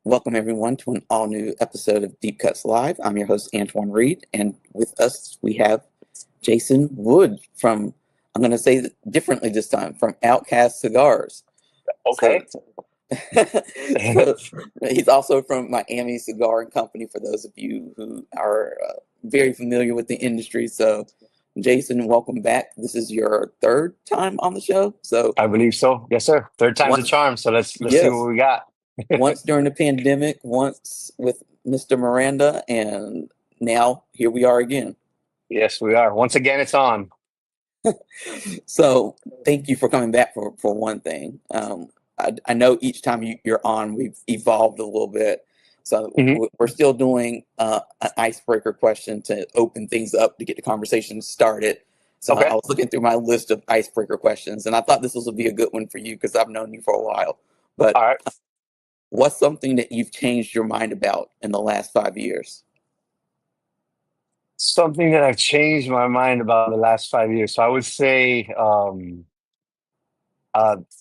Welcome everyone to an all new episode of Deep Cuts Live. I'm your host, Antoine Reed, and with us we have Jason Wood from, I'm going to say it differently this time, from Outcast Cigars. So, Okay. so he's also from Miami Cigar and Company, for those of you who are very familiar with the industry. So, Jason, welcome back. This is your third time on the show. So, I believe so. Yes, sir. Third time's a once, charm. So let's see what yes, we got. once during the pandemic, once with Mr. Miranda, and now here we are again. Yes, we are. Once again, it's on. So thank you for coming back for one thing. I know each time you're on, we've evolved a little bit. So Hmm. we're still doing an icebreaker question to open things up to get the conversation started. So Okay. I was looking through my list of icebreaker questions, and I thought this was would be a good one for you because I've known you for a while. All But right. what's something that you've changed your mind about in the last 5 years? Something that I've changed my mind about the last 5 years. So I would say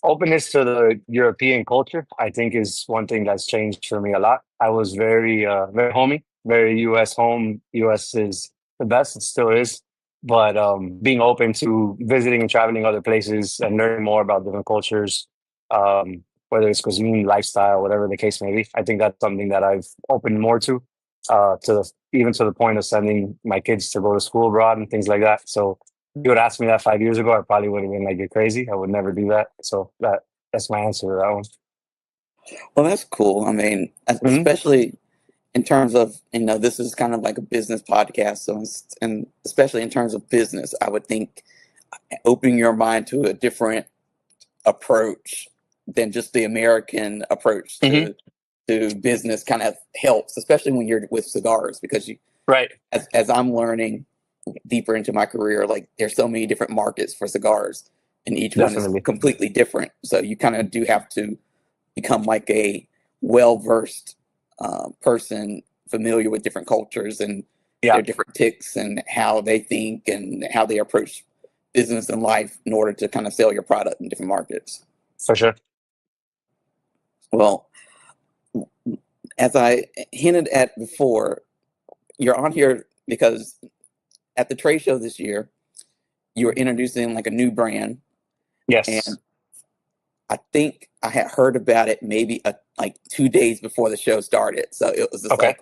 openness to the European culture, I think, is one thing that's changed for me a lot. I was very homey, very US home. US is the best, it still is. But being open to visiting and traveling other places and learning more about different cultures, whether it's cuisine, lifestyle, whatever the case may be, I think that's something that I've opened more even to the point of sending my kids to go to school abroad and things like that. So you would ask me that 5 years ago, I probably would have been like, "You're crazy. I would never do that." So that's my answer to that one. Well, that's cool. I mean, Hmm. especially in terms of, this is kind of like a business podcast. So, and especially in terms of business, I would think opening your mind to a different approach than just the American approach Hmm. to business kind of helps, especially when you're with cigars, because Right. as I'm learning deeper into my career, like there's so many different markets for cigars, and each one is Definitely. completely different. So you kind of do have to become like a well versed person, familiar with different cultures and Yeah, their different ticks and how they think and how they approach business and life in order to kind of sell your product in different markets. for sure. Well, as I hinted at before, you're on here because at the trade show this year, you were introducing like a new brand, Yes. and I think I had heard about it maybe like 2 days before the show started. So it was just Okay. like,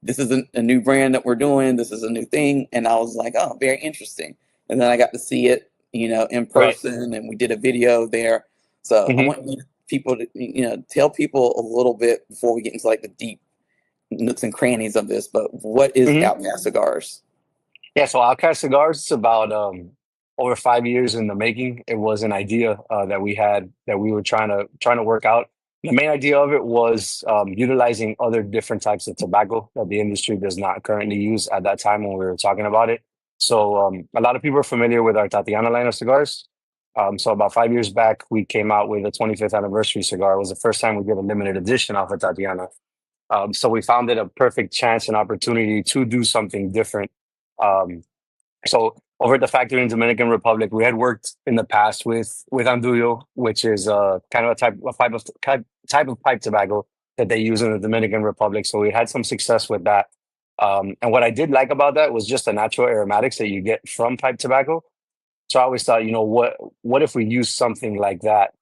this is a new brand that we're doing. This is a new thing. And I was like, oh, very interesting. And then I got to see it, in Right. person, and we did a video there. So I Hmm. want people to, tell people a little bit before we get into like the deep nooks and crannies of this. But what is Hmm. Outcast Cigars? Yeah. So Outcast Cigars is about over 5 years in the making. It was an idea that we had that we were trying to work out. The main idea of it was utilizing other different types of tobacco that the industry does not currently use at that time when we were talking about it. So a lot of people are familiar with our Tatiana line of cigars. So about 5 years back, we came out with a 25th anniversary cigar. It was the first time we did a limited edition off of Tatiana. So we found it a perfect chance and opportunity to do something different. Um, so over at the factory in Dominican Republic, we had worked in the past with Andullo, which is kind of a type of pipe tobacco that they use in the Dominican Republic. So we had some success with that. And what I did like about that was just the natural aromatics that you get from pipe tobacco. So I always thought, what if we use something like that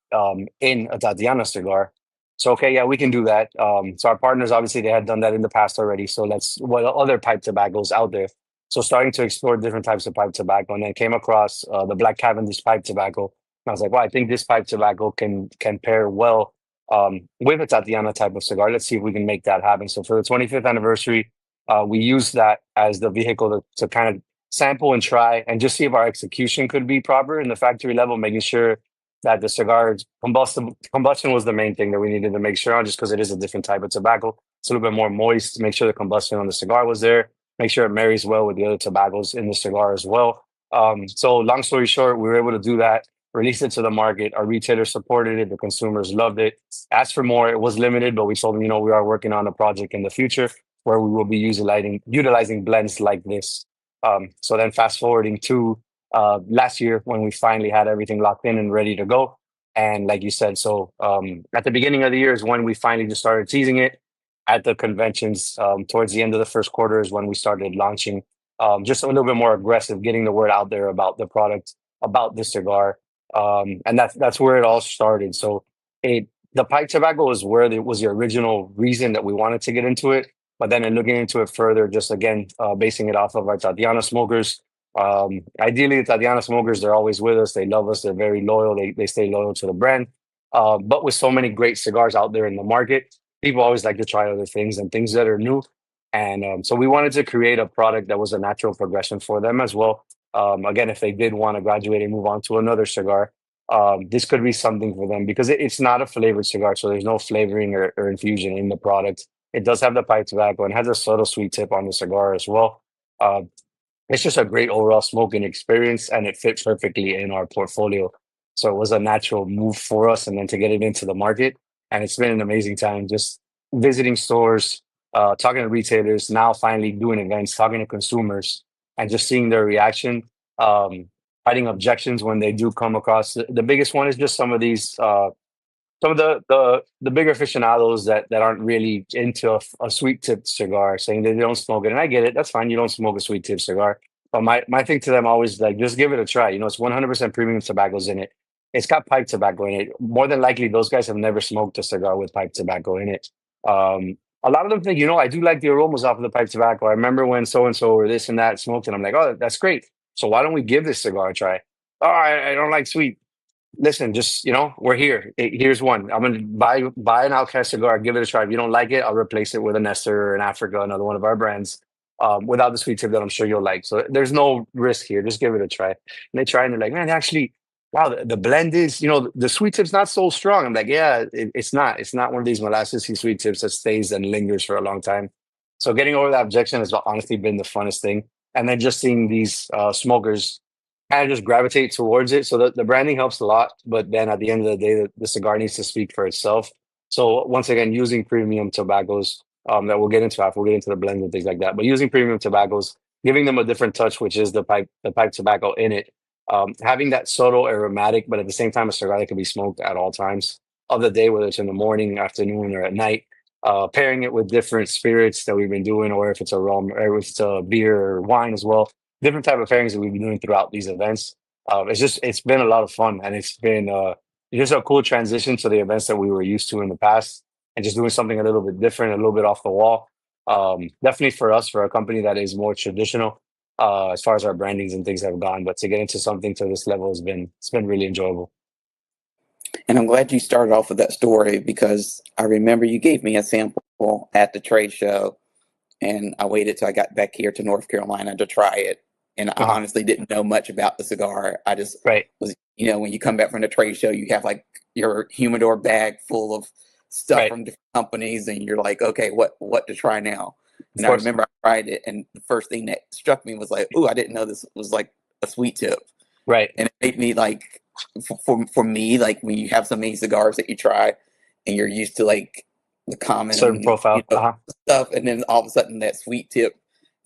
in a Tatiana cigar? So okay, yeah, we can do that. So our partners obviously they had done that in the past already. So let's what other pipe tobaccos out there. So starting to explore different types of pipe tobacco, and then came across the Black Cavendish pipe tobacco. And I was like, well, I think this pipe tobacco can pair well with a Tatiana type of cigar. Let's see if we can make that happen. So for the 25th anniversary, we used that as the vehicle to kind of sample and try and just see if our execution could be proper in the factory level, making sure that the cigar's combustion was the main thing that we needed to make sure on, just because it is a different type of tobacco. It's a little bit more moist to make sure the combustion on the cigar was there, make sure it marries well with the other tobaccos in the cigar as well. So long story short, we were able to do that, release it to the market. Our retailers supported it. The consumers loved it. Asked for more. It was limited, but we told them, we are working on a project in the future where we will be utilizing blends like this. So then fast forwarding to last year when we finally had everything locked in and ready to go. And like you said, so at the beginning of the year is when we finally just started teasing it. at the conventions. Towards the end of the first quarter is when we started launching, just a little bit more aggressive, getting the word out there about the product, about the cigar, and that's where it all started. So it the pipe tobacco was where it was the original reason that we wanted to get into it. But then in looking into it further, just again basing it off of our Tatiana smokers. Ideally, the Tatiana smokers, they're always with us. They love us. They're very loyal. They stay loyal to the brand. But with so many great cigars out there in the market, people always like to try other things and things that are new. And so we wanted to create a product that was a natural progression for them as well. Again, if they did want to graduate and move on to another cigar, this could be something for them because it's not a flavored cigar. So there's no flavoring or infusion in the product. It does have the pipe tobacco and has a subtle sweet tip on the cigar as well. Uh, it's just a great overall smoking experience and it fit perfectly in our portfolio. So it was a natural move for us and then to get it into the market. And it's been an amazing time just visiting stores, talking to retailers, now finally doing events, talking to consumers and just seeing their reaction, um, fighting objections when they do come across. The biggest one is just some of the bigger aficionados that aren't really into a sweet tip cigar, saying that they don't smoke it, and I get it. That's fine. You don't smoke a sweet tip cigar, but my thing to them always like just give it a try. You know, it's 100% premium tobaccos in it. It's got pipe tobacco in it. More than likely, those guys have never smoked a cigar with pipe tobacco in it. A lot of them think, you know, I do like the aromas off of the pipe tobacco. I remember when so and so or this and that smoked it. I'm like, oh, that's great. So why don't we give this cigar a try? Oh, I don't like sweet. Listen, just we're here. Here's one. I'm gonna buy an Outcast cigar, give it a try. If you don't like it, I'll replace it with a Nestor or an Africa, another one of our brands, without the sweet tip that I'm sure you'll like. So there's no risk here. Just give it a try. And they try and they're like, man, actually, wow, the blend is, the sweet tip's not so strong. I'm like, yeah, it's not. It's not one of these molasses sweet tips that stays and lingers for a long time. So getting over that objection has honestly been the funnest thing. And then just seeing these smokers kind of just gravitate towards it. So the branding helps a lot, but then at the end of the day, the cigar needs to speak for itself. So once again, using premium tobaccos that we'll get into after we'll get into the blends and things like that. But using premium tobaccos, giving them a different touch, which is the pipe tobacco in it, having that subtle aromatic, but at the same time, a cigar that can be smoked at all times of the day, whether it's in the morning, afternoon, or at night. Pairing it with different spirits that we've been doing, or if it's a rum, or if it's a beer or wine as well, different type of pairings that we've been doing throughout these events. It's been a lot of fun and it's been just a cool transition to the events that we were used to in the past and just doing something a little bit different, a little bit off the wall. Definitely for us, for a company that is more traditional, as far as our brandings and things have gone, but to get into something to this level it's been really enjoyable. And I'm glad you started off with that story because I remember you gave me a sample at the trade show, and I waited till I got back here to North Carolina to try it. And I Uh-huh. honestly didn't know much about the cigar. I just Right. was, when you come back from the trade show, you have like your humidor bag full of stuff Right. from different companies, and you're like, okay, what to try now? Of And I course. remember I tried it, and the first thing that struck me was like, oh, I didn't know this was like a sweet tip, Right. and it made me like, for me, like when you have so many cigars that you try, and you're used to like the Certain common, profile. Uh-huh. stuff, and then all of a sudden that sweet tip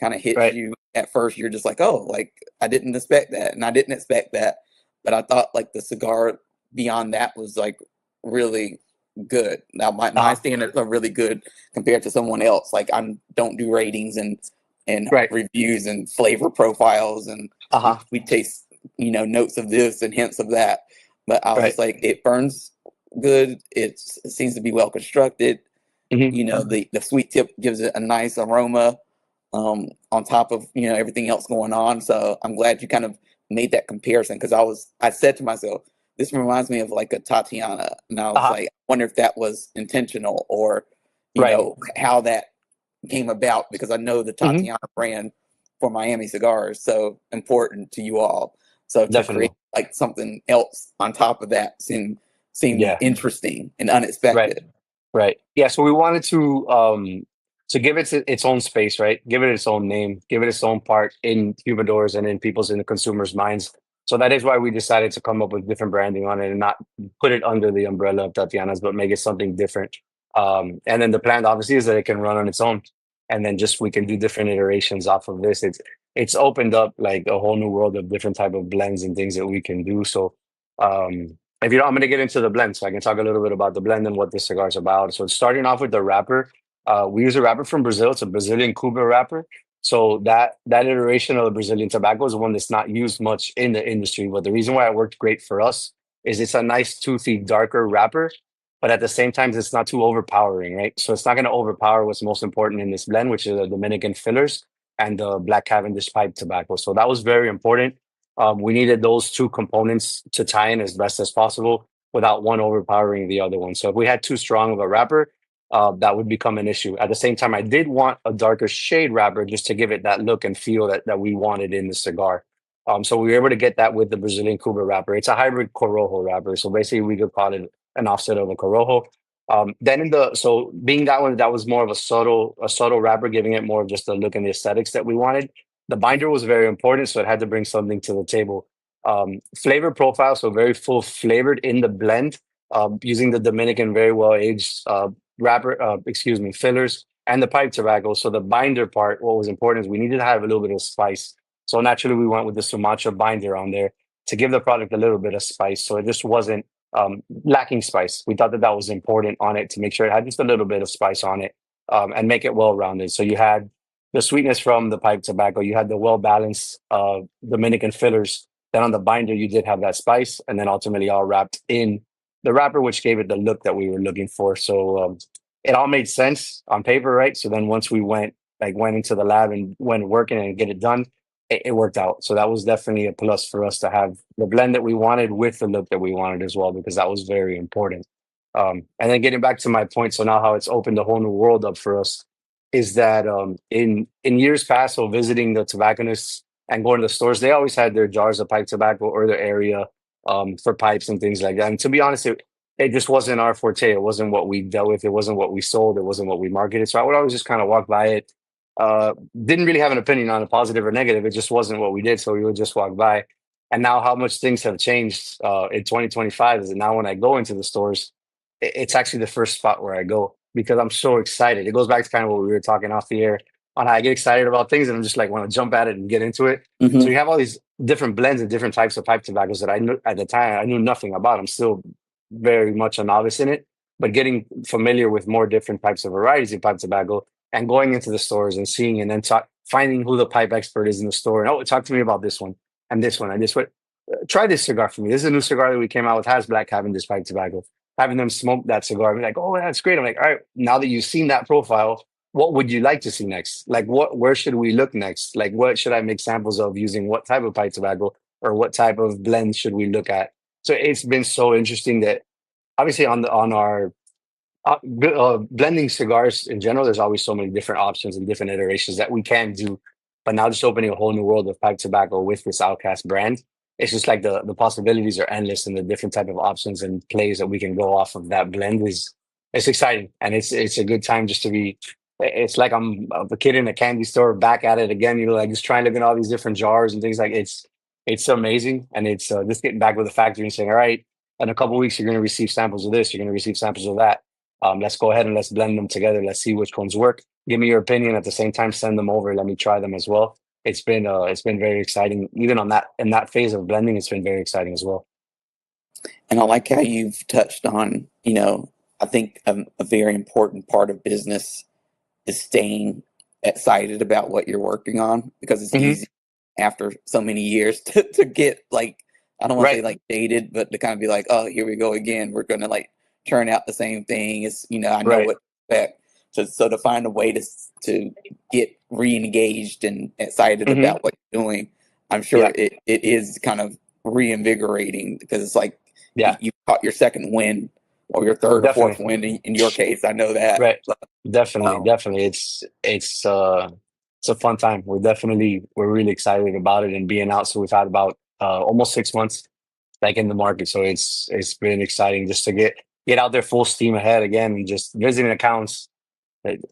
kind of hits Right. you. At first, you're just like, oh, like I didn't expect that, and I didn't expect that, but I thought like the cigar beyond that was like really good. Now my Uh-huh. standards are really good compared to someone else. Like I don't do ratings and Right. reviews and flavor profiles, and Uh-huh. we taste notes of this and hints of that. But I was Right. just like, it burns good. It seems to be well constructed. Hmm. The sweet tip gives it a nice aroma, on top of everything else going on. So I'm glad you kind of made that comparison, because I said to myself, this reminds me of like a Tatiana, and I was Uh-huh. like, I wonder if that was intentional, or Right. how that came about, because I know the Hmm. Tatiana brand for Miami Cigars is so important to you all. So to create Definitely. like something else on top of that seemed Yeah. interesting and Right. unexpected. Right. Yeah. So we wanted to give it its own space, right? Give it its own name, give it its own part in humidors and in the consumers' minds. So that is why we decided to come up with different branding on it and not put it under the umbrella of Tatiana's, but make it something different. And then the plan obviously is that it can run on its own. And then just we can do different iterations off of this. It's opened up like a whole new world of different type of blends and things that we can do. So if you know, I'm going to get into the blend, so I can talk a little bit about the blend and what this cigar is about. So starting off with the wrapper, We use a wrapper from Brazil. It's a Brazilian Cuba wrapper. So that iteration of the Brazilian tobacco is one that's not used much in the industry. But the reason why it worked great for us is it's a nice toothy, darker wrapper, but at the same time, it's not too overpowering, right? So it's not going to overpower what's most important in this blend, which is the Dominican fillers and the Black Cavendish pipe tobacco. So that was very important. We needed those two components to tie in as best as possible without one overpowering the other one. So if we had too strong of a wrapper, that would become an issue. At the same time, I did want a darker shade wrapper just to give it that look and feel that we wanted in the cigar. So we were able to get that with the Brazilian Cuba wrapper. It's a hybrid Corojo wrapper. So basically, we could call it an offset of a Corojo. Then so being that one, that was more of a subtle wrapper, giving it more of just the look and the aesthetics that we wanted. The binder was very important, so it had to bring something to the table. Flavor profile, so very full flavored in the blend, using the Dominican very well aged wrapper, fillers and the pipe tobacco. So the binder part, what was important is we needed to have a little bit of spice. So naturally, we went with the Sumatra binder on there to give the product a little bit of spice. So it just wasn't lacking spice. We thought that was important on it to make sure it had just a little bit of spice on it, and make it well rounded. So you had the sweetness from the pipe tobacco, you had the well balanced Dominican fillers. Then on the binder, you did have that spice, and then ultimately all wrapped in the wrapper, which gave it the look that we were looking for. So it all made sense on paper, right? So then once we went into the lab and went working and get it done, it worked out. So that was definitely a plus for us to have the blend that we wanted with the look that we wanted as well, because that was very important. And then getting back to my point, so now how it's opened a whole new world up for us is that in years past, so visiting the tobacconists and going to the stores, they always had their jars of pipe tobacco or their area for pipes and things like that. And to be honest, it just wasn't our forte. It wasn't what we dealt with. It wasn't what we sold. It wasn't what we marketed. So I would always just kind of walk by it. Didn't really have an opinion on it, positive or negative. It just wasn't what we did. So we would just walk by. And now how much things have changed in 2025 is that now when I go into the stores, it's actually the first spot where I go because I'm so excited. It goes back to kind of what we were talking off the air on how I get excited about things and I'm just like want to jump at it and get into it. Mm-hmm. So you have all these different blends and different types of pipe tobaccos that I knew at the time I knew nothing about. I'm still very much a novice in it, but getting familiar with more different types of varieties of pipe tobacco and going into the stores and seeing and then finding who the pipe expert is in the store. And talk to me about this one and this one and this one. Try this cigar for me. This is a new cigar that we came out with, has Black Cavendish pipe tobacco. Having them smoke that cigar, I'm like, oh, that's great. I'm like, all right, now that you've seen that profile, what would you like to see next? Like, where should we look next? Like, what should I make samples of using what type of pipe tobacco or what type of blend should we look at? So it's been so interesting that obviously on our blending cigars in general, there's always so many different options and different iterations that we can do. But now just opening a whole new world of pipe tobacco with this Outcast brand, it's just like the possibilities are endless and the different type of options and plays that we can go off of that blend it's exciting. And it's a good time just to be, it's like I'm a kid in a candy store back at it again, like just trying to look at all these different jars and things like it's amazing. And it's just getting back with the factory and saying, all right, in a couple of weeks, you're going to receive samples of this, you're going to receive samples of that. Let's go ahead and let's blend them together. Let's see which ones work. Give me your opinion at the same time. Send them over. Let me try them as well. It's been very exciting. Even in that phase of blending, it's been very exciting as well. And I like how you've touched on, I think a very important part of business is staying excited about what you're working on because it's easy after so many years to get like, I don't want to say like dated, but to kind of be like, oh, here we go again. We're going to like turn out the same thing. It's, I know what to expect. So to find a way to get re-engaged and excited about what you're doing, I'm sure it is kind of reinvigorating because it's like you caught your second win or your third or fourth win in your case. I know that. Right. So, definitely. It's a fun time. We're really excited about it and being out. So we've had about almost 6 months like in the market. So it's been exciting just to get out there full steam ahead again and just visiting accounts,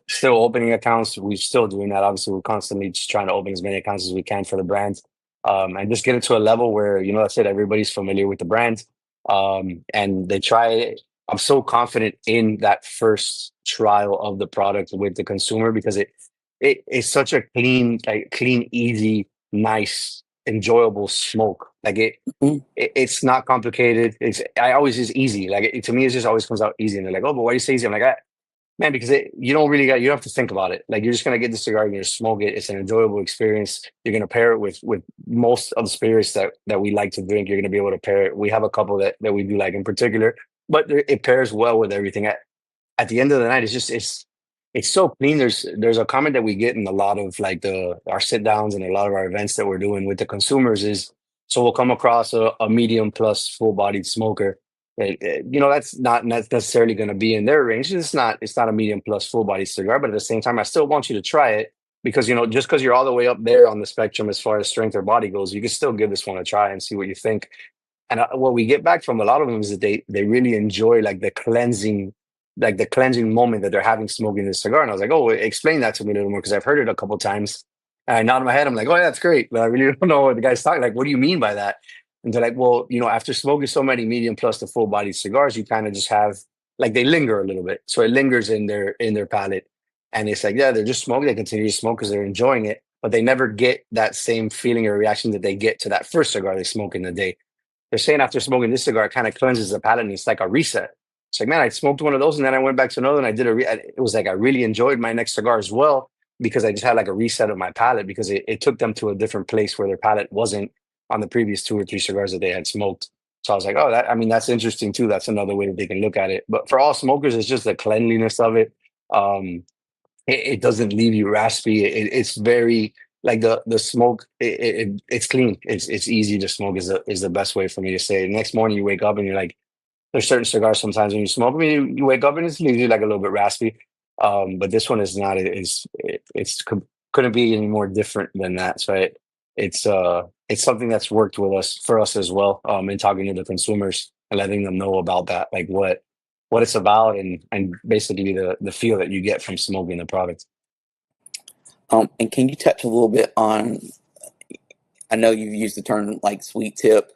still opening accounts. We're still doing that. Obviously, we're constantly just trying to open as many accounts as we can for the brand, and just get it to a level where, I said, everybody's familiar with the brand, and they try it. I'm so confident in that first trial of the product with the consumer because it is such a clean, easy, nice, enjoyable smoke. Like it's not complicated. I always is easy. Like to me, it just always comes out easy. And they're like, oh, but why do you say easy? I'm like, Man, because you don't really got, you don't have to think about it. Like you're just gonna get the cigar, you're gonna smoke it. It's an enjoyable experience. You're gonna pair it with most of the spirits that we like to drink. You're gonna be able to pair it. We have a couple that we do like in particular, but it pairs well with everything. At the end of the night, it's so clean. There's a comment that we get in a lot of like our sit downs and a lot of our events that we're doing with the consumers is so we'll come across a medium plus full bodied smoker. That's not necessarily going to be in their range. It's not a medium plus full bodied cigar, but at the same time, I still want you to try it because just because you're all the way up there on the spectrum as far as strength or body goes, you can still give this one a try and see what you think. And what we get back from a lot of them is that they really enjoy like the cleansing moment that they're having smoking this cigar. And I was like, oh, explain that to me a little more because I've heard it a couple times. And I nod my head. I'm like, oh, yeah, that's great. But I really don't know what the guy's talking. Like, what do you mean by that? And they're like, well, after smoking so many medium plus the full body cigars, you kind of just have like they linger a little bit. So it lingers in their palate. And it's like, yeah, they're just smoking. They continue to smoke because they're enjoying it, but they never get that same feeling or reaction that they get to that first cigar they smoke in the day. They're saying after smoking this cigar, it kind of cleanses the palate and it's like a reset. It's like, man, I smoked one of those and then I went back to another and I did it was like I really enjoyed my next cigar as well because I just had like a reset of my palate because it took them to a different place where their palate wasn't on the previous 2 or 3 cigars that they had smoked. So I was like, oh, that's interesting too. That's another way that they can look at it. But for all smokers, it's just the cleanliness of it. It doesn't leave you raspy. It's very like the smoke. It's clean. It's easy to smoke is the best way for me to say it. Next morning you wake up and you're like, there's certain cigars sometimes when you smoke them, you wake up and it's usually like a little bit raspy. But this one is not. Couldn't be any more different than that. So it's something that's worked with us for us as well. In talking to the consumers and letting them know about that, like what it's about and basically the feel that you get from smoking the product. And can you touch a little bit on? I know you've used the term like sweet tip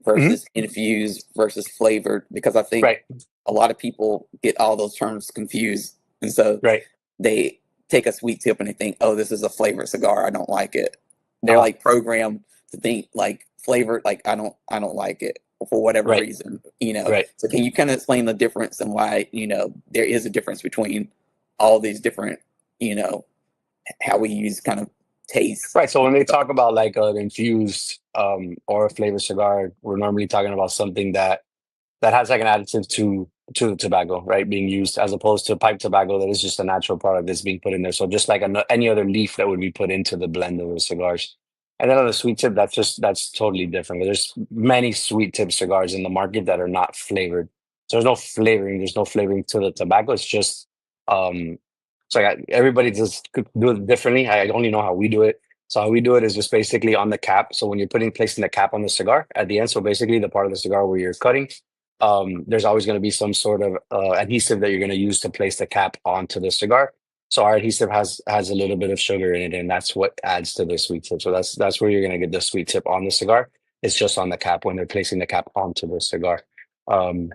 versus infused versus flavored because I think Right. a lot of people get all those terms confused, and so Right. they take a sweet tip and they think, "Oh, this is a flavored cigar. I don't like it." They're Uh-huh. like programmed to think like flavored, like I don't like it for whatever Right. reason. Right. So can you kind of explain the difference and why there is a difference between all these different you know how we use kind of taste? Right. So when they talk about like an infused or a flavored cigar, we're normally talking about something that has like an additive to the tobacco, right, being used as opposed to pipe tobacco that is just a natural product that's being put in there. So just like any other leaf that would be put into the blend of the cigars. And then on the sweet tip, that's totally different. There's many sweet tip cigars in the market that are not flavored. So there's no flavoring. There's no flavoring to the tobacco. It's just um, so everybody just could do it differently. I only know how we do it. So how we do it is just basically on the cap. So when you're placing the cap on the cigar at the end, so basically the part of the cigar where you're cutting, there's always going to be some sort of adhesive that you're going to use to place the cap onto the cigar. So our adhesive has a little bit of sugar in it, and that's what adds to the sweet tip. So that's where you're going to get the sweet tip on the cigar. It's just on the cap when they're placing the cap onto the cigar. Um,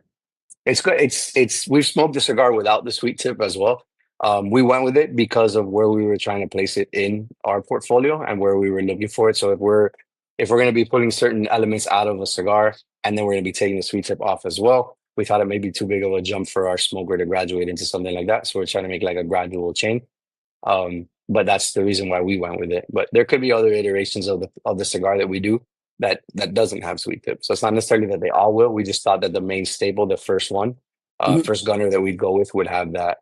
it's good. We've smoked the cigar without the sweet tip as well. We went with it because of where we were trying to place it in our portfolio and where we were looking for it. So if we're going to be pulling certain elements out of a cigar and then we're going to be taking the sweet tip off as well, we thought it may be too big of a jump for our smoker to graduate into something like that. So we're trying to make like a gradual change. But that's the reason why we went with it. But there could be other iterations of the cigar that we do that doesn't have sweet tip. So it's not necessarily that they all will. We just thought that the main staple, the first one, Mhm. first gunner that we'd go with would have that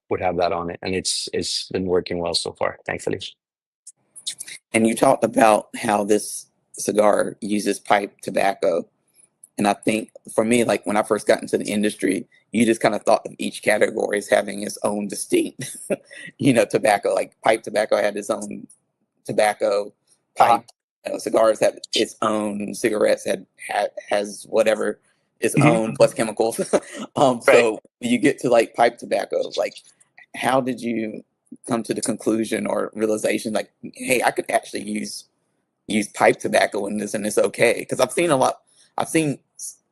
on it, and it's been working well so far, thankfully. And you talked about how this cigar uses pipe tobacco. And I think for me, like when I first got into the industry, you just kind of thought of each category as having its own distinct, tobacco. Like pipe tobacco had its own tobacco. Uh-huh. Pipe cigars had its own. Cigarettes has whatever its Mhm. own plus chemicals. Right. So when you get to like pipe tobacco, like how did you come to the conclusion or realization, like, hey, I could actually use pipe tobacco in this and it's okay? Because I've seen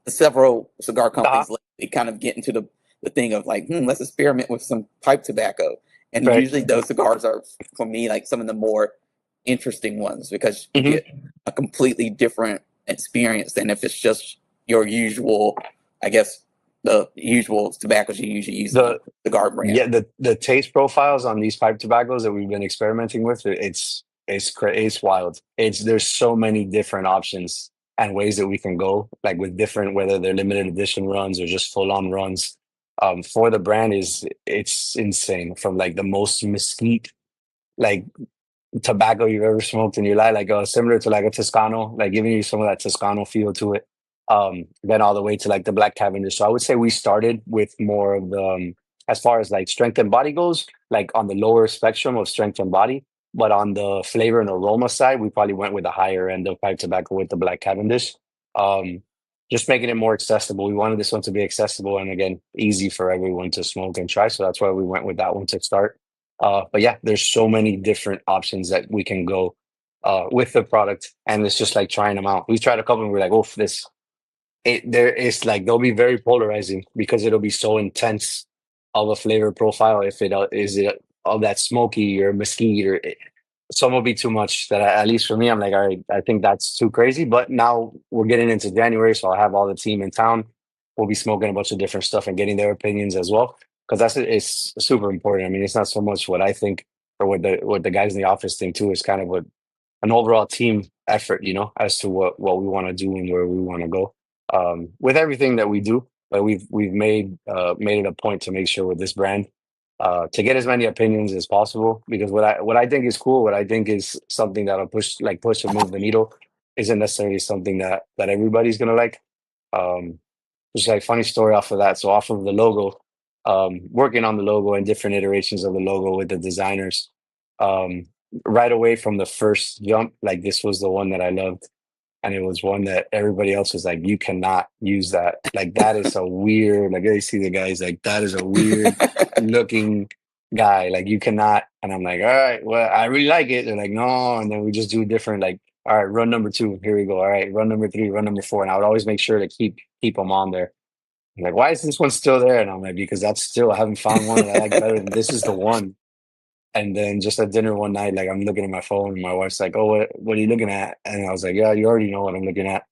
several cigar Uh-huh. companies lately kind of get into the thing of like, let's experiment with some pipe tobacco. And Right. usually those cigars are, for me, like some of the more interesting ones because you Hmm. get a completely different experience than if it's just your usual, I guess, the usual tobaccos you usually use in The the cigar brand. Yeah, the taste profiles on these pipe tobaccos that we've been experimenting with, it's wild. There's so many different options and ways that we can go, like with different, whether they're limited edition runs or just full on runs. For the brand it's insane, from like the most mesquite like tobacco you've ever smoked in your life, like similar to like a Toscano, like giving you some of that Toscano feel to it. Then all the way to like the Black Cavendish. So I would say we started with more of the as far as like strength and body goes, like on the lower spectrum of strength and body. But on the flavor and aroma side, we probably went with the higher end of pipe tobacco with the Black Cavendish. Um, just making it more accessible. We wanted this one to be accessible and again easy for everyone to smoke and try. So that's why we went with that one to start. But yeah, there's so many different options that we can go with the product, and it's just like trying them out. We've tried a couple, and we're like, oh, this there is like they'll be very polarizing because it'll be so intense of a flavor profile. If it is it of that smoky or mesquite, or some will be too much. That at least for me, I'm like, all right, I think that's too crazy. But now we're getting into January, so I'll have all the team in town. We'll be smoking a bunch of different stuff and getting their opinions as well, because that's it's super important. I mean, it's not so much what I think or what the guys in the office think too. It's kind of what an overall team effort, as to what we want to do and where we want to go. With everything that we do, but we've made it a point to make sure with this brand to get as many opinions as possible, because what I think is cool, what I think is something that'll push and move the needle, isn't necessarily something that everybody's gonna like. Um, just like funny story off of that. So off of the logo, working on the logo and different iterations of the logo with the designers. Um, right away from the first jump, like this was the one that I loved. And it was one that everybody else was like, you cannot use that. Like that is a weird, like I see the guys like that is a weird looking guy. Like you cannot. And I'm like, all right, well, I really like it. They're like, no. And then we just do different, like, all right, run number 2. Here we go. All right, run number 3, run number 4. And I would always make sure to keep them on there. I'm like, why is this one still there? And I'm like, because that's still, I haven't found one that I like better than this is the one. And then just at dinner one night, like I'm looking at my phone and my wife's like, oh, what are you looking at? And I was like, yeah, you already know what I'm looking at.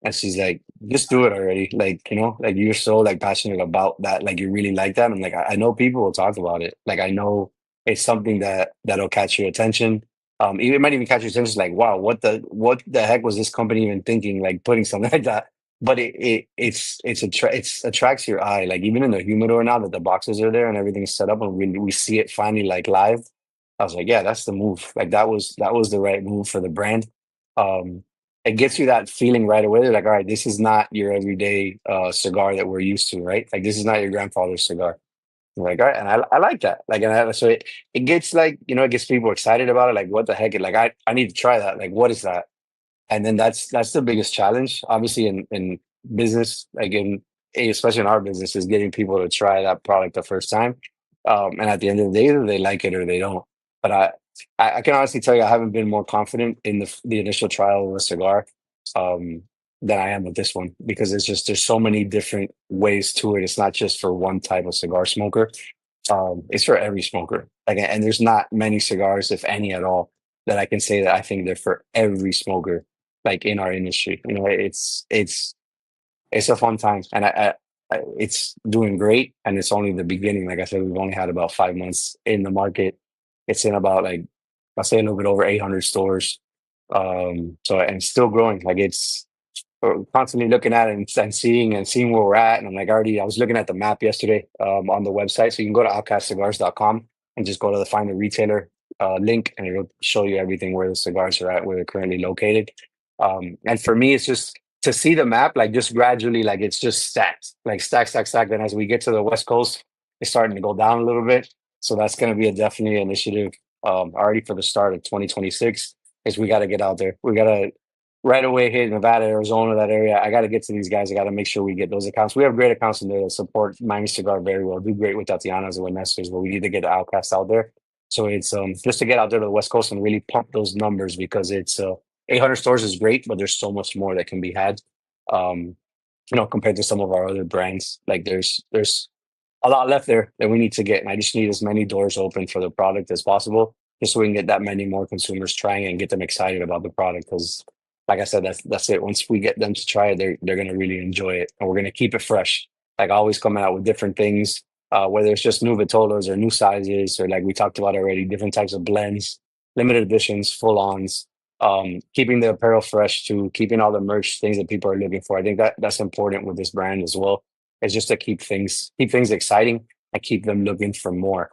And she's like, just do it already. Like, like you're so like passionate about that. Like you really like that. I'm like, I know people will talk about it. Like I know it's something that'll catch your attention. It might even catch your attention. Like, wow, what the heck was this company even thinking? Like putting something like that. But it's attracts your eye. Like even in the humidor now that the boxes are there and everything's set up and we see it finally like live. I was like, yeah, that's the move. Like that was the right move for the brand. Um, it gets you that feeling right away. They're like, all right, this is not your everyday cigar that we're used to, right? Like this is not your grandfather's cigar. You're like, all right, and I like that. Like, so it gets like, it gets people excited about it. Like, what the heck? Like, I need to try that. Like, what is that? And then that's the biggest challenge, obviously, in business, like especially in our business, is getting people to try that product the first time. And at the end of the day, either they like it or they don't. But I can honestly tell you, I haven't been more confident in the initial trial of a cigar um, than I am with this one, because there's so many different ways to it. It's not just for one type of cigar smoker. It's for every smoker. Like, and there's not many cigars, if any at all, that I can say that I think they're for every smoker, like in our industry. It's a fun time, and it's doing great, and it's only the beginning. Like I said, we've only had about 5 months in the market. It's in about like I'll say a little bit over 800 stores. So and still growing. Like it's we're constantly looking at it and seeing where we're at. And I'm like, I was looking at the map yesterday on the website. So you can go to outcastcigars.com and just go to the find the retailer link, and it'll show you everything where the cigars are at, where they're currently located. And for me, it's just to see the map, like just gradually, like it's just stacked, like stack, stack, stack. Then as we get to the West Coast, it's starting to go down a little bit. So that's going to be a definitely initiative already for the start of 2026. Is we got to get out there. We got to right away hit Nevada, Arizona, that area. I got to get to these guys. I got to make sure we get those accounts. We have great accounts in there that support Miami Cigar very well. Do great with Tatiana's and with Nestor's, but we need to get the Outcast out there. So it's just to get out there to the West Coast and really pump those numbers, because it's 800 stores is great, but there's so much more that can be had. Um, compared to some of our other brands, like there's a lot left there that we need to get, and I just need as many doors open for the product as possible, just so we can get that many more consumers trying it and get them excited about the product. Because, like I said, that's it. Once we get them to try it, they're going to really enjoy it, and we're going to keep it fresh. like always coming out with different things, whether it's just new vitolas or new sizes, or like we talked about already, different types of blends, limited editions, full ons, keeping the apparel fresh too, keeping all the merch, things that people are looking for. I think that that's important with this brand as well. It's just to keep things exciting and keep them looking for more.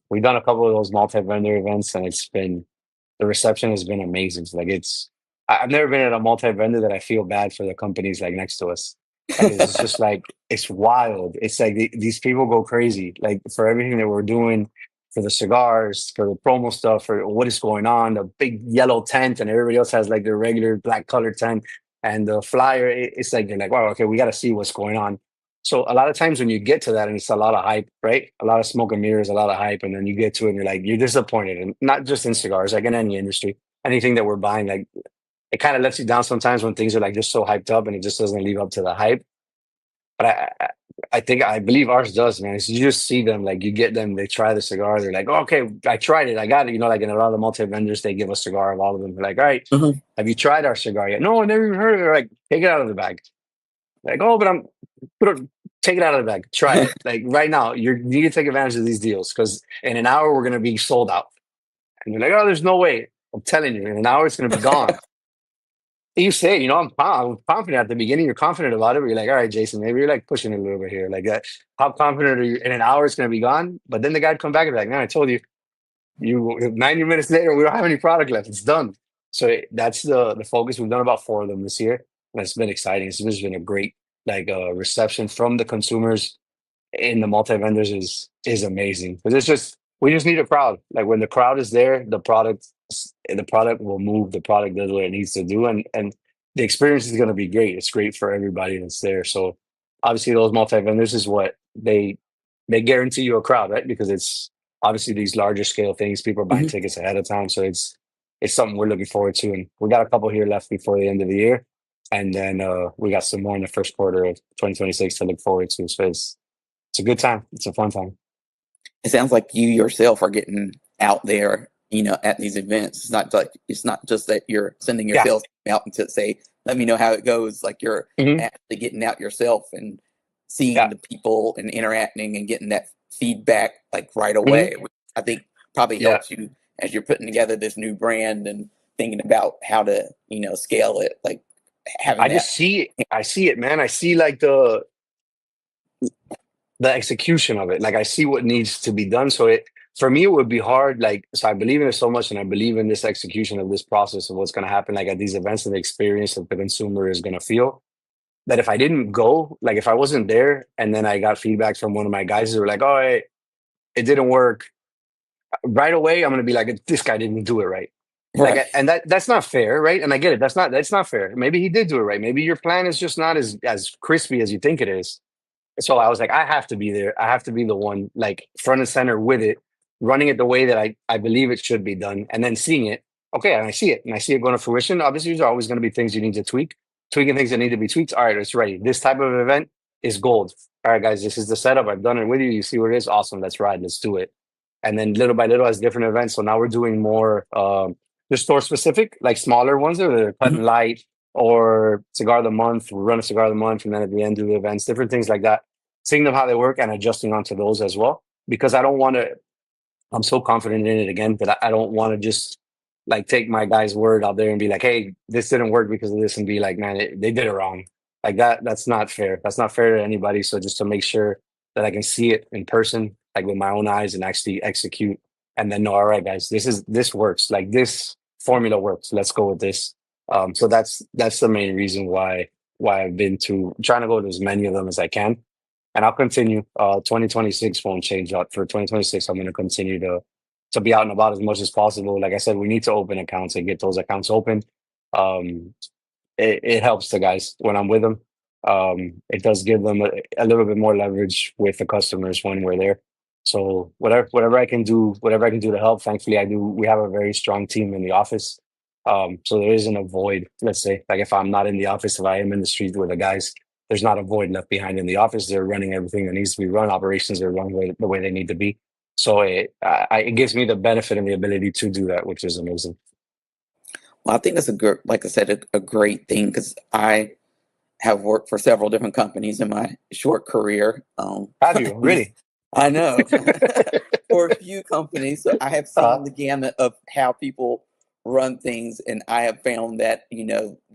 We've done a couple of those multi-vendor events, and it's been the reception has been amazing. Like I've never been at a multi-vendor that I feel bad for the companies like next to us. Like it's just like it's wild. It's like these people go crazy, like for everything that we're doing, for the cigars, for the promo stuff, for what is going on, the big yellow tent, and everybody else has like their regular black colored tent, and the flyer. It's like they're like, wow, okay, we got to see what's going on. So a lot of times when you get to that, and it's a lot of hype, right? A lot of smoke and mirrors, a lot of hype, and then you get to it, and you're like, you're disappointed, and not just in cigars, like in any industry, anything that we're buying, like it kind of lets you down sometimes when things are like just so hyped up, and it just doesn't live up to the hype. But I think I believe ours does, man. It's you just see them, like you get them, they try the cigar, they're like, oh, okay, I tried it, I got it. You know, like in a lot of the multi vendors, they give a cigar of all of them. They're like, all right, Mhm. have you tried our cigar yet? No, I never even heard of it. They're like, take it out of the bag. Like, oh, but put it, take it out of the bag, try it. Like right now, you need to take advantage of these deals because in an hour we're gonna be sold out. And you're like, oh, there's no way. I'm telling you, in an hour it's gonna be gone. You say, you know, I'm confident at the beginning. You're confident about it, but you're like, all right, Jason, maybe you're like pushing it a little bit here. Like that, how confident are you? In an hour, it's going to be gone. But then the guy'd come back and be like, man, I told you, 90 minutes later, we don't have any product left. It's done. So that's the focus. We've done about 4 of them this year, and it's been exciting. It's just been a great like reception from the consumers in the multi vendors is amazing because it's just we just need a crowd. Like when the crowd is there, the product will move. The product does what it needs to do, and the experience is going to be great. It's great for everybody that's there. So obviously, those multi vendors is what they guarantee you a crowd, right? Because it's obviously these larger scale things. People are buying Mhm. tickets ahead of time, so it's something we're looking forward to. And we got a couple here left before the end of the year, and then we got some more in the first quarter of 2026 to look forward to. So it's a good time. It's a fun time. It sounds like you yourself are getting out there, at these events. It's not just that you're sending your Yeah. sales team out and to say, "Let me know how it goes." Like you're Hmm. actually getting out yourself and seeing Yeah. the people and interacting and getting that feedback like right Hmm. away, which I think probably Yeah. helps you as you're putting together this new brand and thinking about how to, scale it. Like having I that. just see it. I see it, man. I see like the execution of it. Like I see what needs to be done. So it for me it would be hard. Like so I believe in it so much and I believe in this execution of this process of what's gonna happen like at these events and the experience that the consumer is gonna feel. That if I didn't go, like if I wasn't there and then I got feedback from one of my guys who were like, oh it didn't work right away, I'm gonna be like, this guy didn't do it right. Like Right. and that's not fair, right? And I get it. That's not fair. Maybe he did do it right. Maybe your plan is just not as crispy as you think it is. So I was like, I have to be there. I have to be the one, like front and center with it, running it the way that I believe it should be done, and then seeing it. Okay, and I see it, and I see it going to fruition. Obviously, there's always going to be things you need to tweak, tweaking things that need to be tweaked. All right, it's ready. This type of event is gold. All right, guys, this is the setup. I've done it with you. You see what it is. Awesome. Let's ride. Let's do it. And then little by little, as different events. So now we're doing more just store specific, like smaller ones that are cut Mhm. and light, or cigar of the month. We run a cigar of the month, and then at the end do the events, different things like that, seeing them how they work and adjusting onto those as well. Because I don't want to, I'm so confident in it again that I don't want to just like take my guy's word out there and be like, hey, this didn't work because of this, and be like, man, they did it wrong. Like that's not fair. That's not fair to anybody. So just to make sure that I can see it in person, like with my own eyes, and actually execute, and then know, all right, guys, this works. Like this formula works. Let's go with this. So that's the main reason why I've been to trying to go to as many of them as I can, and I'll continue. 2026 won't change up. For 2026, I'm going to continue to be out and about as much as possible. Like I said, we need to open accounts and get those accounts open. Um, it helps the guys when I'm with them. It does give them a little bit more leverage with the customers when we're there. So whatever I can do, whatever I can do to help. Thankfully, I do. We have a very strong team in the office. So there isn't a void. Let's say, like if I'm not in the office, if I am in the street with the guys, there's not a void left behind in the office. They're running everything that needs to be run. Operations are run the way they need to be. So it gives me the benefit and the ability to do that, which is amazing. Well, I think that's like I said, a great thing because I have worked for several different companies in my short career. Have you really? I know for a few companies, so I have Uh, seen the gamut of how people run things, and I have found that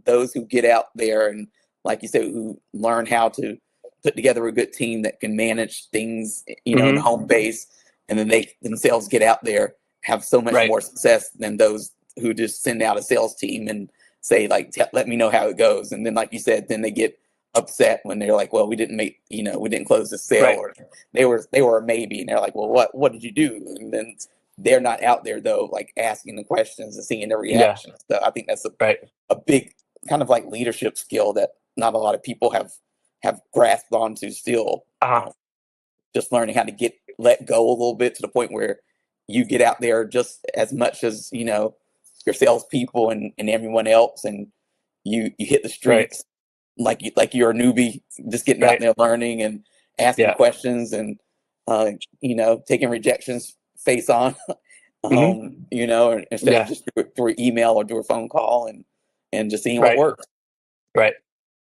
those who get out there and, like you said, who learn how to put together a good team that can manage things, in the hmm home base, and then they themselves get out there, have so much Right. more success than those who just send out a sales team and say like, let me know how it goes, and then like you said, then they get upset when they're like, well, we didn't make, we didn't close the sale, Right. or they were a maybe, and they're like, well, what did you do? And then they're not out there though, like asking the questions and seeing the Yeah. reactions. So I think that's Right. a big kind of like leadership skill that not a lot of people have grasped onto still. Uh-huh. Just learning how to let go a little bit to the point where you get out there just as much as your salespeople and everyone else, and you hit the Right. streets like you're a newbie, just getting out Right. there learning and asking Yeah. questions, and taking rejections face on, hmm instead of Yeah. just through email or through a phone call, and just seeing what Right. works. Right.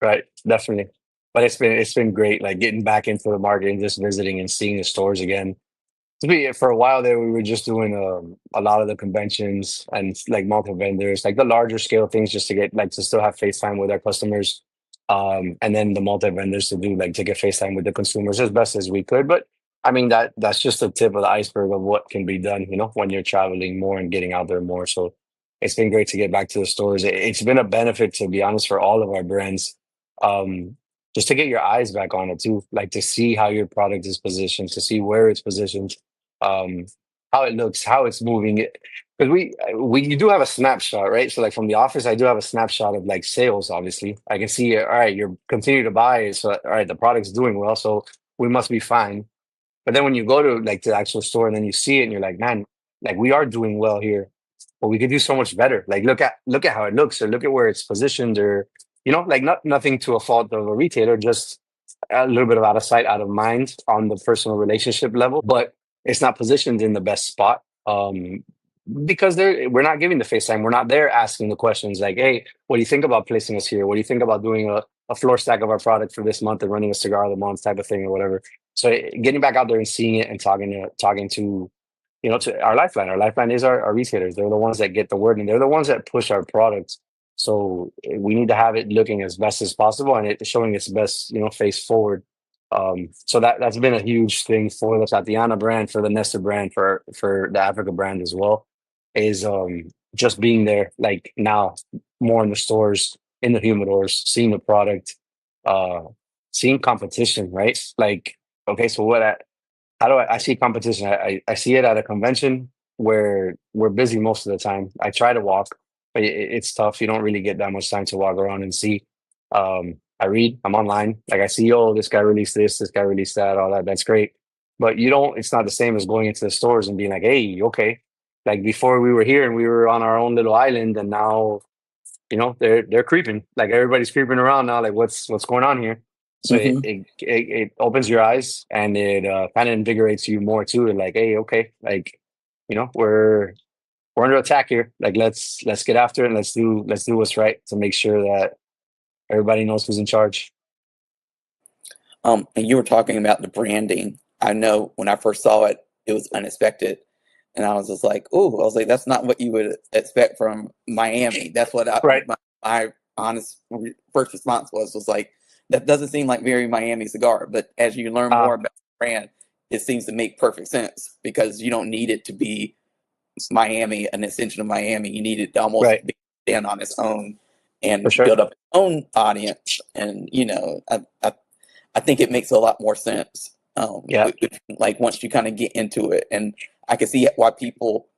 Right. Definitely. But it's been great, like getting back into the market and just visiting and seeing the stores again. To be for a while there, we were just doing a lot of the conventions and like multi vendors, like the larger scale things, just to get like to still have FaceTime with our customers, and then the multi vendors to do like to get FaceTime with the consumers as best as we could. But I mean that's just the tip of the iceberg of what can be done, when you're traveling more and getting out there more. So it's been great to get back to the stores. It's been a benefit, to be honest, for all of our brands. Just to get your eyes back on it too, like to see how your product is positioned, to see where it's positioned, um, how it looks, how it's moving. Because we you do have a snapshot, right? So like from the office, I do have a snapshot of like sales. Obviously, I can see, all right, you're continue to buy, so all right, the product's doing well, so we must be fine. But then when you go to like the actual store and then you see it and you're like, man, like we are doing well here, but we could do so much better. Like look at how it looks, or look at where it's positioned, or like nothing to a fault of a retailer, just a little bit of out of sight, out of mind on the personal relationship level, but it's not positioned in the best spot. Because we're not giving the FaceTime. We're not there asking the questions like, hey, what do you think about placing us here? What do you think about doing a floor stack of our product for this month and running a cigar of the month type of thing or whatever? So getting back out there and seeing it and talking to to our lifeline. Our lifeline is our retailers. They're the ones that get the word, and they're the ones that push our products. So we need to have it looking as best as possible and it showing its best, face forward. So that's been a huge thing for the Tatiana brand, for the Nestor brand, for the Africa brand as well, is just being there, like now more in the stores, in the humidors, seeing the product, uh seeing competition, right? Like, okay, so how do I see competition? I see it at a convention where we're busy most of the time. I try to walk, but it's tough. You don't really get that much time to walk around and see. I read, I'm online. Like I see, oh, this guy released this guy released that, all that. That's great. But it's not the same as going into the stores and being like, hey, okay. Like before we were here and we were on our own little island, and now they're creeping, like everybody's creeping around now, like what's going on here. So Hmm. it opens your eyes, and it kind of invigorates you more too, and like, hey, okay, like we're under attack here, like let's get after it, and let's do what's right to make sure that everybody knows who's in charge. And you were talking about the branding. I know when I first saw it, it was unexpected. And I was just like, oh, I was like, that's not what you would expect from Miami. That's what Right. my honest first response was like, that doesn't seem like very Miami cigar. But as you learn uh more about the brand, it seems to make perfect sense, because you don't need it to be Miami, an extension of Miami. You need it to almost right. stand on its own For and sure. build up its own audience. And I think it makes a lot more sense. Yeah. Like once you kind of get into it, and I can see why people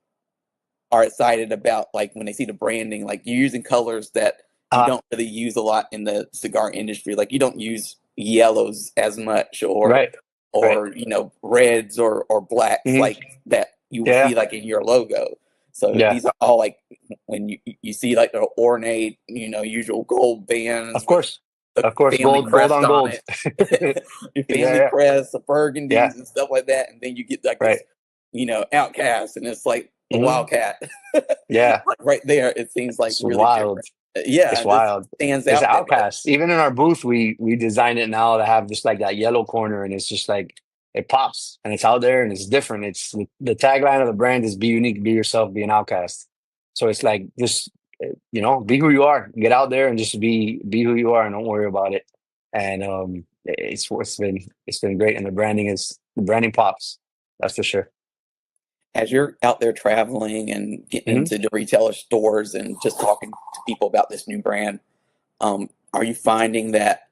are excited about, like when they see the branding, like you're using colors that you uh don't really use a lot in the cigar industry. Like you don't use yellows as much, or right. Right. reds or blacks hmm like that you would yeah. see like in your logo. So Yeah. these are all like when you see like the ornate, usual gold bands Of with course. the Of course, family gold crest on on gold. it, Yeah. your family Yeah. crest, the Yeah. burgundies and stuff like that, and then you get like Right. this, outcast, and it's like the hmm wildcat, Yeah. like right there. It seems like It's really wild. different. It's Yeah, this wild. stands It's out that much. Outcast. Even in our booth, we designed it now to have just like that yellow corner, and it's just like it pops and it's out there and it's different. It's the tagline of the brand is "Be unique, be yourself, be an outcast." So it's like just be who you are, get out there and just be who you are, and don't worry about it. And it's been great, and the branding pops. That's for sure. As you're out there traveling and getting Hmm. into the retailer stores and just talking to people about this new brand, are you finding that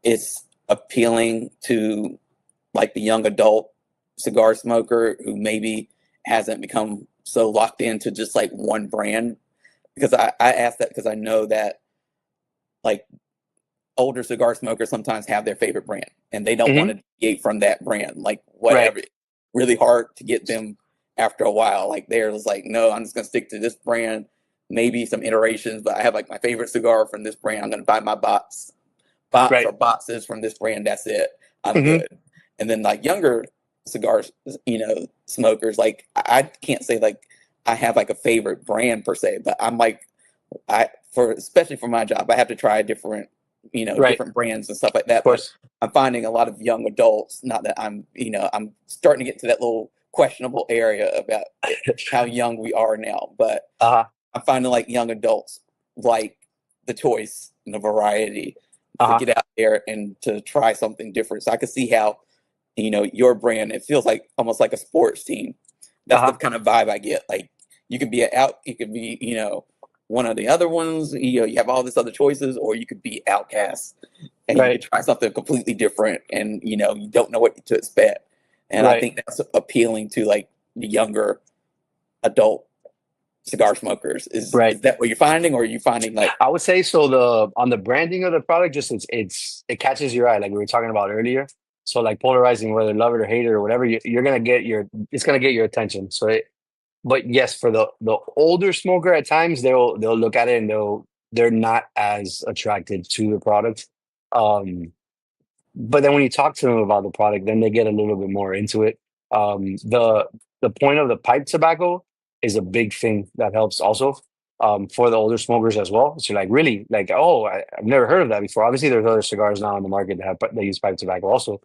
it's appealing to like the young adult cigar smoker who maybe hasn't become so locked into just like one brand? Because I ask that because I know that like older cigar smokers sometimes have their favorite brand and they don't want Hmm. to deviate from that brand, like Right. whatever. Really hard to get them after a while. Like they're just like, no, I'm just gonna stick to this brand, maybe some iterations, but I have like my favorite cigar from this brand. I'm gonna buy my box Right. or boxes from this brand. That's it. I'm Hmm. good. And then like younger cigars, smokers, like I can't say like I have like a favorite brand per se, but I'm like I for especially for my job, I have to try Right. different brands and stuff like Of that. But course. I'm finding a lot of young adults, not that I'm starting to get to that little questionable area about how young we are now, but Uh-huh. I'm finding like young adults like the choice and the variety to Uh-huh. get out there and to try something different. So I can see how, your brand, it feels like almost like a sports team. That's the Uh-huh. kind of vibe I get. Like you could be, one of the other ones, you have all these other choices, or you could be outcast and you could Right. try something completely different and you don't know what to expect. And I Right. think that's appealing to like the younger adult cigar smokers. Is Right. that what you're finding, or are you finding like I would say so. The on the branding of the product, just it catches your eye, like we were talking about earlier. So like polarizing, whether love it or hate it or whatever, you're gonna get it's gonna get your attention. But yes, for the older smoker, at times they'll look at it and they're not as attracted to the product. Um, but then when you talk to them about the product, then they get a little bit more into it. The point of the pipe tobacco is a big thing that helps also for the older smokers as well. So like really like, oh, I've never heard of that before. Obviously, there's other cigars now on the market that use pipe tobacco also,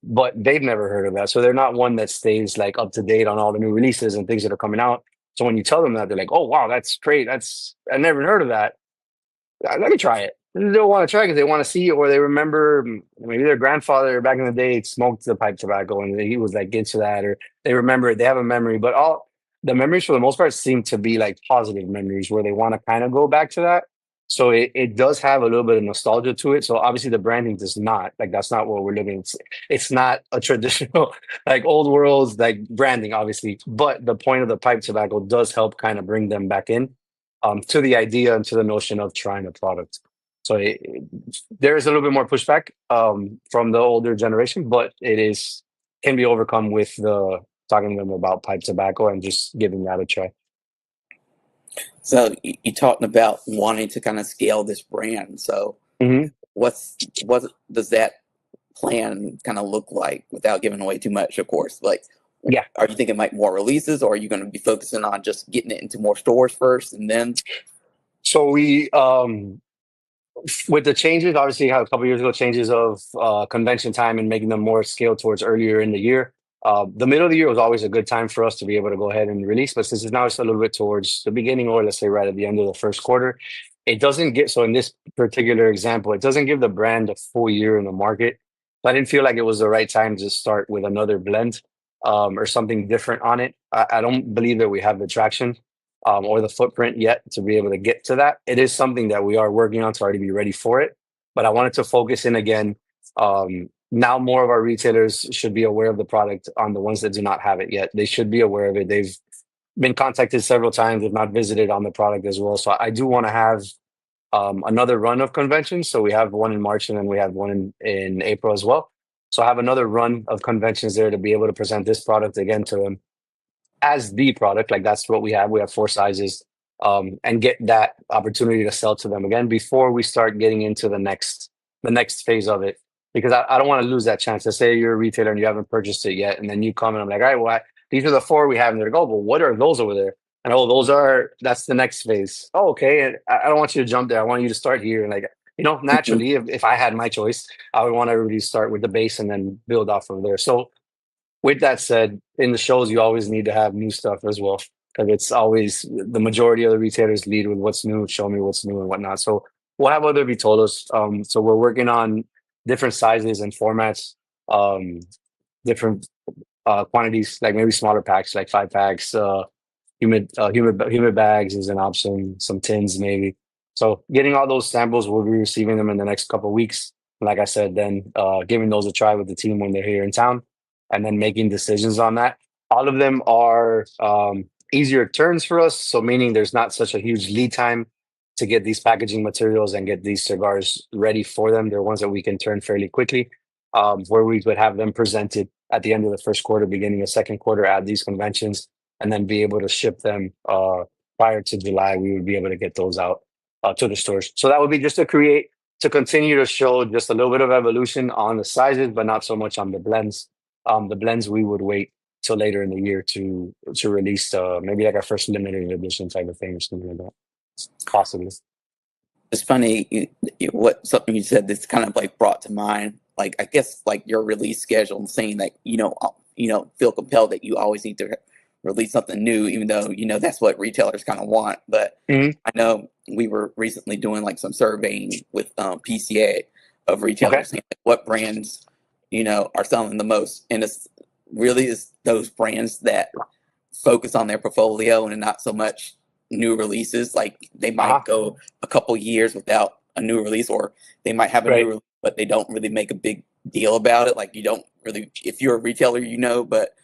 but they've never heard of that. So they're not one that stays like up to date on all the new releases and things that are coming out. So when you tell them that, they're like, oh wow, that's great. I never heard of that. Let me try it. They'll want to try because they want to see it, or they remember maybe their grandfather back in the day smoked the pipe tobacco and he was like into that, or they remember it. They have a memory, but all the memories for the most part seem to be like positive memories where they want to kind of go back to that. So it does have a little bit of nostalgia to it. So obviously the branding does not like that's not what we're looking. It's not a traditional like old world like branding, obviously, but the point of the pipe tobacco does help kind of bring them back in to the idea and to the notion of trying a product. So there is a little bit more pushback from the older generation, but it is can be overcome with the talking to them about pipe tobacco and just giving that a try. so you talking about wanting to kind of scale this brand? So Hmm. what does that plan kind of look like without giving away too much, of course? Like, Yeah. are you thinking like more releases, or are you going to be focusing on just getting it into more stores first and then? So we with the changes, obviously, a couple years ago, changes of convention time and making them more scaled towards earlier in the year. The middle of the year was always a good time for us to be able to go ahead and release, but since it's now it's a little bit towards the beginning, or let's say right at the end of the first quarter, it doesn't get so. In this particular example, it doesn't give the brand a full year in the market. So I didn't feel like it was the right time to start with another blend or something different on it. I don't believe that we have the traction or the footprint yet to be able to get to that. It is something that we are working on to already be ready for it. But I wanted to focus in again. Now, more of our retailers should be aware of the product on the ones that do not have it yet. They should be aware of it. They've been contacted several times, if not visited on the product as well. So I do want to have another run of conventions. So we have one in March and then we have one in April as well. So I have another run of conventions there to be able to present this product again to them as the product. Like that's what we have. We have four sizes, and get that opportunity to sell to them again before we start getting into the next phase of it. Because I don't want to lose that chance. Let's say you're a retailer and you haven't purchased it yet, and then you come and I'm like, all right, well, these are the four we have, and they're like, oh, well, what are those over there? And oh, that's the next phase. Oh, okay. And I don't want you to jump there. I want you to start here. And like, naturally, if I had my choice, I would want everybody to start with the base and then build off from there. So with that said, in the shows, you always need to have new stuff as well. Because it's always the majority of the retailers lead with what's new, show me what's new and whatnot. So we'll have other vitolas. So we're working on different sizes and formats, different quantities, like maybe smaller packs, like 5 packs. Humid bags is an option. Some tins maybe. So getting all those samples, we'll be receiving them in the next couple of weeks. Like I said, then giving those a try with the team when they're here in town, and then making decisions on that. All of them are easier turns for us. So meaning there's not such a huge lead time to get these packaging materials and get these cigars ready for them. They're ones that we can turn fairly quickly, where we would have them presented at the end of the first quarter, beginning of second quarter at these conventions, and then be able to ship them prior to July. We would be able to get those out to the stores. So that would be just to continue to show just a little bit of evolution on the sizes, but not so much on the blends. The blends we would wait till later in the year to release maybe like our first limited edition type of thing or something like that. Possibly. It's funny something you said that's kind of like brought to mind, like I guess like your release schedule, and saying that feel compelled that you always need to release something new, even though that's what retailers kind of want. But I know we were recently doing like some surveying with PCA of retailers, saying like what brands are selling the most, and it's really is those brands that focus on their portfolio and not so much new releases. Like they might go a couple years without a new release, or they might have a new release, but they don't really make a big deal about it. Like you don't really, if you're a retailer, but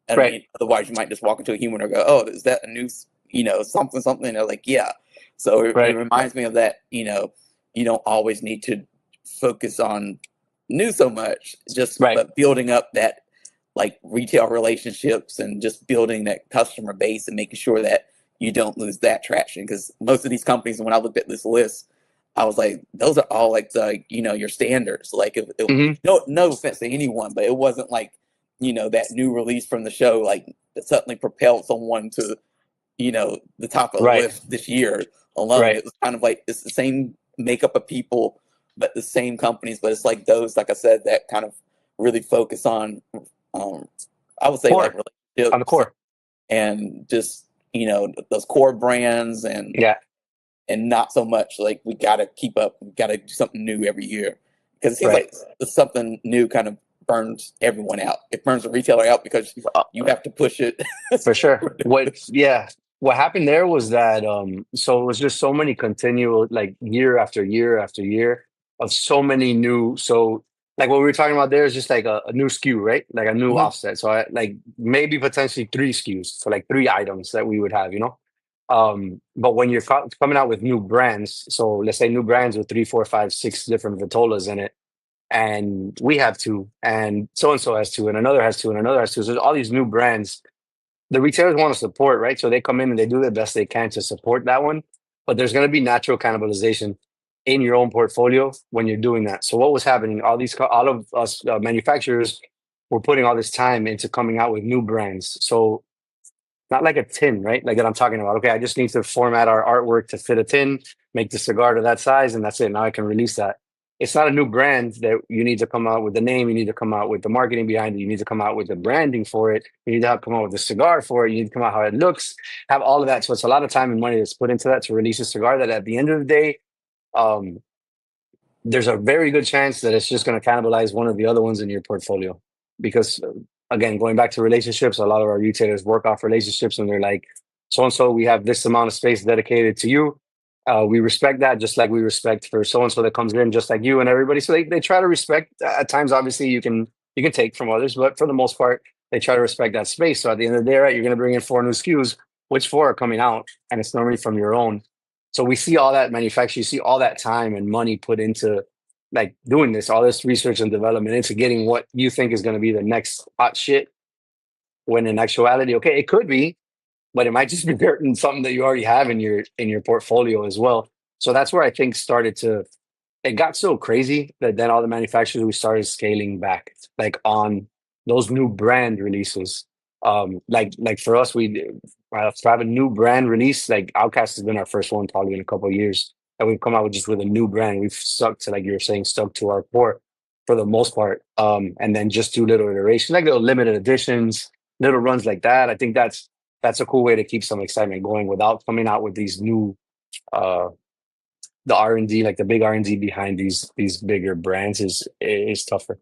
I mean, otherwise you might just walk into a human or go, oh, is that a new, something? And they're like, yeah. So it reminds me of that, you don't always need to focus on new so much, just but building up that like retail relationships and just building that customer base and making sure that you don't lose that traction. Because most of these companies, when I looked at this list, I was like, those are all like the, your standards. Like, no offense to anyone, but it wasn't like, that new release from the show, like that suddenly propelled someone to, the top of the list this year alone. It was kind of like, it's the same makeup of people, but the same companies. But it's like those, like I said, that kind of really focus on, I would say core. Like relationships on the core, and just, those core brands and not so much like we got to keep up, we got to do something new every year, because it seems like something new kind of burns everyone out. It burns the retailer out because you have to push it. For sure. What happened there was that so it was just so many continual, like year after year after year of so many new, so like what we were talking about there is just like a new SKU, right? Like a new offset. So like maybe potentially 3 SKUs, so like 3 items that we would have, but when you're coming out with new brands, so let's say new brands with 3, 4, 5, 6 different vitolas in it, and we have 2, and so has 2, and another has 2, and another has 2. So there's all these new brands the retailers want to support, right? So they come in and they do the best they can to support that one, but there's going to be natural cannibalization in your own portfolio when you're doing that. So what was happening? All of us manufacturers were putting all this time into coming out with new brands. So not like a tin, right? Like that I'm talking about. Okay, I just need to format our artwork to fit a tin, make the cigar to that size, and that's it. Now I can release that. It's not a new brand that you need to come out with the name. You need to come out with the marketing behind it. You need to come out with the branding for it. You need to come out with the cigar for it. You need to come out how it looks, have all of that. So it's a lot of time and money that's put into that to release a cigar that at the end of the day, there's a very good chance that it's just going to cannibalize one of the other ones in your portfolio. Because again, going back to relationships, a lot of our retailers work off relationships, and they're like, so-and-so, we have this amount of space dedicated to you. We respect that, just like we respect for so-and-so that comes in just like you and everybody. So they try to respect. At times, obviously, you can take from others, but for the most part, they try to respect that space. So at the end of the day, right, you're going to bring in 4 new SKUs, which 4 are coming out, and it's normally from your own. So we see all that manufacture, you see all that time and money put into like doing this, all this research and development into getting what you think is going to be the next hot shit. When in actuality, okay, it could be, but it might just be something that you already have in your portfolio as well. So that's where I think it got so crazy that then all the manufacturers, we started scaling back, like on those new brand releases. Like for us, to have a new brand release. Like Outcast has been our first one probably in a couple of years, and we've come out with just with a new brand. We've stuck to, like you were saying, stuck to our core for the most part, and then just do little iterations, like little limited editions, little runs like that. I think that's a cool way to keep some excitement going without coming out with these new uh the R&D, like the big R&D behind these bigger brands is tougher.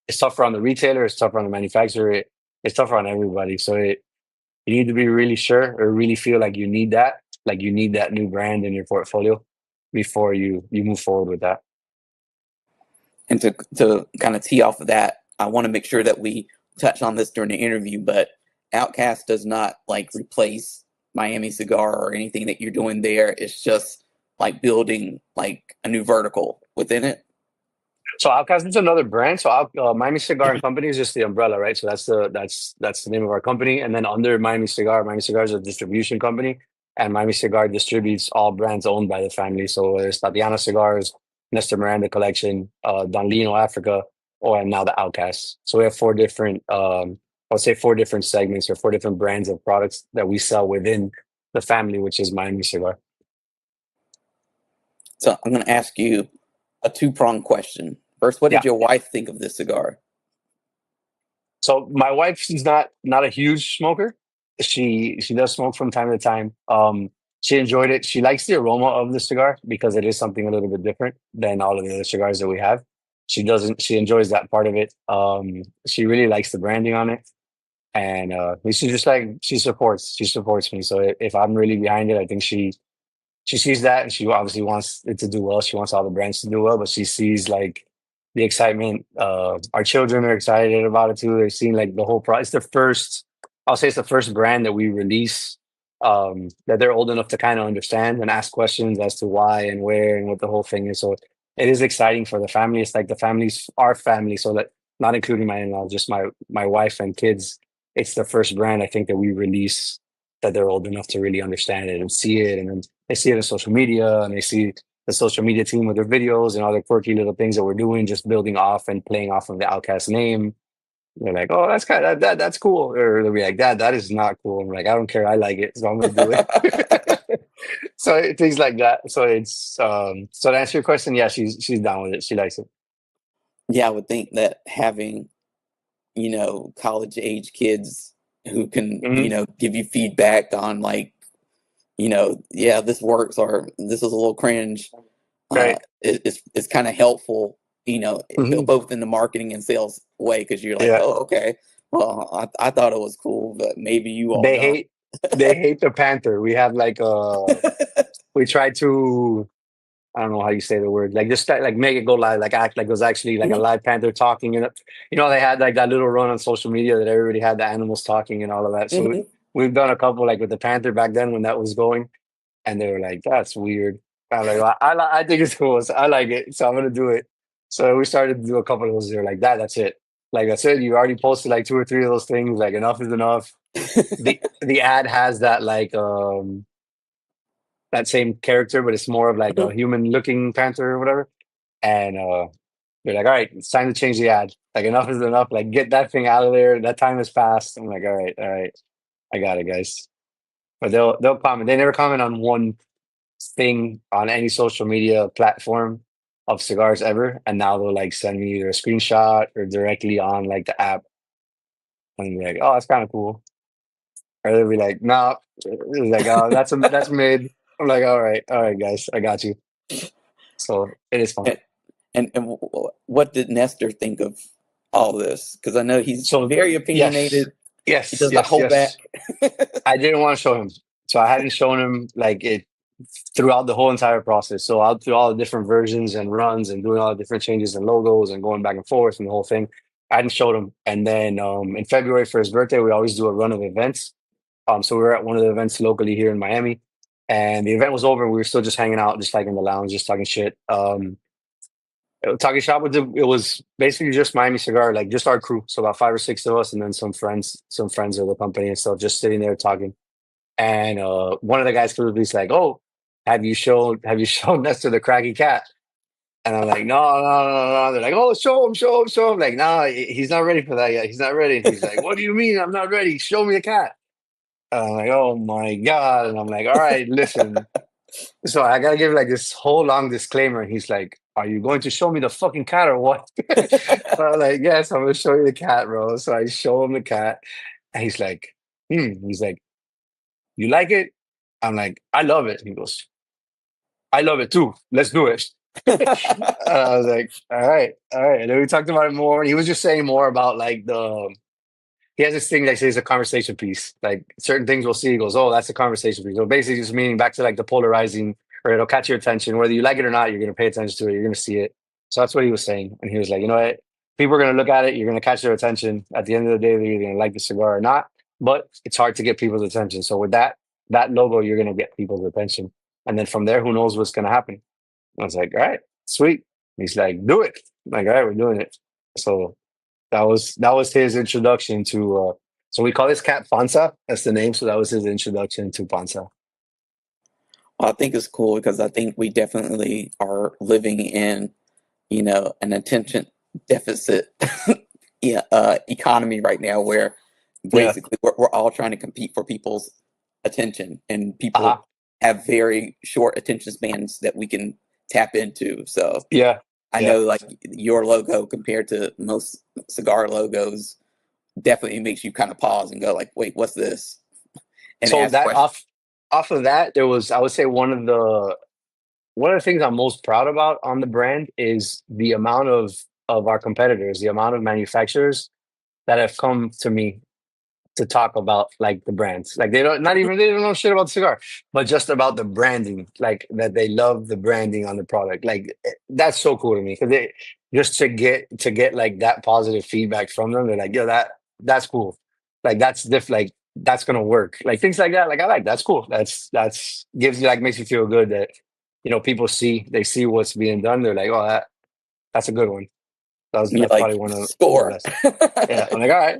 It's tougher on the retailer, it's tougher on the manufacturer, it's tougher on everybody. So you need to be really sure or really feel like you need that new brand in your portfolio before you move forward with that. And to kind of tee off of that, I want to make sure that we touch on this during the interview, but Outcast does not like replace Miami Cigar or anything that you're doing there. It's just like building like a new vertical within it. So Outcast is another brand. So Miami Cigar and Company is just the umbrella, right? So that's the name of our company. And then under Miami Cigar is a distribution company, and Miami Cigar distributes all brands owned by the family. So there's Tatiana Cigars, Nestor Miranda Collection, Don Lino Africa, and now the Outcast. So we have four different, I would say four different segments or four different brands of products that we sell within the family, which is Miami Cigar. So I'm going to ask you a two-pronged question. First, what did your wife think of this cigar? So my wife, she's not a huge smoker. She does smoke from time to time. She enjoyed it. She likes the aroma of the cigar because it is something a little bit different than all of the other cigars that we have. She enjoys that part of it. She really likes the branding on it. And she just like she supports me. So if I'm really behind it, I think she sees that, and she obviously wants it to do well. She wants all the brands to do well, but she sees like the excitement. Our children are excited about it too. They've seen like the whole process. I'll say it's the first brand that we release that they're old enough to kind of understand and ask questions as to why and where and what the whole thing is. So it is exciting for the family. It's like the family's our family, so that not including my in-laws, just my wife and kids. It's the first brand I think that we release that they're old enough to really understand it and see it, and then they see it on social media, and they see the social media team with their videos and all the quirky little things that we're doing, just building off and playing off of the Outcast name. They're like, "Oh, that's kind of that's cool," or they'll be like, that is not cool." I'm like, "I don't care, I like it, so I'm gonna do it." So things like that. So it's so to answer your question, yeah, she's down with it. She likes it. Yeah, I would think that having, college age kids who can, Hmm. give you feedback on like, yeah, this works or this is a little cringe. Right. It's kind of helpful, Hmm. both in the marketing and sales way, because you're like, Yeah. oh, okay, well, I thought it was cool, but maybe you all They don't. hate they hate the Panther. We have like we try to, I don't know how you say the word, like just like make it go live, like act like it was actually like a live panther talking. And they had like that little run on social media that everybody had the animals talking and all of that. So Mhm. we've done a couple like with the panther back then when that was going, and they were like, "That's weird." I'm like, "Well, I think it's cool. So I like it, so I'm gonna do it." So we started to do a couple of those. They're like, That's it. Like that's it. You already posted like two or three of those things. Like enough is enough." The ad has that like that same character, but it's more of like a human looking panther or whatever. And they're like, "All right, it's time to change the ad. Like enough is enough. Like get that thing out of there. That time has passed." I'm like, all right, I got it, guys." But they'll comment. They never comment on one thing on any social media platform of cigars ever. And now they'll like send me either a screenshot or directly on like the app, and be like, "Oh, that's kind of cool." Or they'll be like, "No," it's like, "Oh, that's mid." I'm like, all right, guys, I got you." So it is fun. And, what did Nestor think of all this? Because I know he's So very yes, opinionated. He does not hold back. yes. I didn't want to show him, so I hadn't shown him like it throughout the whole entire process. So out through all the different versions and runs and doing all the different changes and logos and going back and forth and the whole thing, I hadn't showed him. And then in February for his birthday, we always do a run of events. So we were at one of the events locally here in Miami, and the event was over, and we were still just hanging out, just like in the lounge, just talking shit. Talking shop with it was basically just Miami Cigar, like just our crew, so about 5 or 6 of us, and then some friends of the company and stuff, just sitting there talking. And one of the guys could be like, "Oh, have you shown Nestor the Craggy Cat?" And I'm like, "No, no, no, no." They're like, "Oh, show him, show him, show him." Like, "No, he's not ready for that yet. He's not ready." And he's like, "What do you mean I'm not ready? Show me the cat." I'm like, oh my God. And I'm like, all right, listen. So I gotta give like this whole long disclaimer. And he's like, are you going to show me the fucking cat or what? So I'm like, yes, I'm gonna show you the cat, bro. So I show him the cat, and he's like, hmm. He's like, you like it? I'm like, I love it. He goes, I love it too. Let's do it. I was like, all right, all right. And then we talked about it more. And he was just saying more about like he has this thing that says a conversation piece. Like certain things we'll see, he goes, oh, that's a conversation piece. So basically just meaning back to like the polarizing, or it'll catch your attention. Whether you like it or not, you're gonna pay attention to it, you're gonna see it. So that's what he was saying. And he was like, you know what? People are gonna look at it, you're gonna catch their attention. At the end of the day, they're either gonna like the cigar or not. But it's hard to get people's attention. So with that logo, you're gonna get people's attention. And then from there, who knows what's gonna happen? I was like, all right, sweet. He's like, do it. I'm like, all right, we're doing it. So that was his introduction to so we call this cat Panza. That's the name. So that was his introduction to Panza. Well, I think it's cool because I think we definitely are living in, an attention deficit yeah, economy right now where Yeah. basically we're all trying to compete for people's attention, and Uh-huh. people have very short attention spans that we can tap into. So Yeah. I Yeah. know like your logo compared to most cigar logos definitely makes you kind of pause and go like, wait, what's this? And So ask that questions. off of that, there was, I would say, one of the things I'm most proud about on the brand is the amount of our competitors, the amount of manufacturers that have come to me to talk about like the brands. Like they don't know shit about the cigar, but just about the branding, like that they love the branding on the product. Like that's so cool to me because they just to get like that positive feedback from them. They're like, yo, that's cool. Like like that's gonna work. Like things like that. Like I like that's cool. That's gives you like makes you feel good that people they see what's being done. They're like, oh, that's a good one. You're That's like, probably one of the score. best. Yeah, I'm like, all right,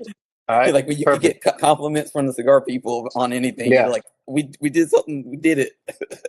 all right, Like when you perfect. get compliments from the cigar people on anything, you're Yeah. like, we did something, we did it.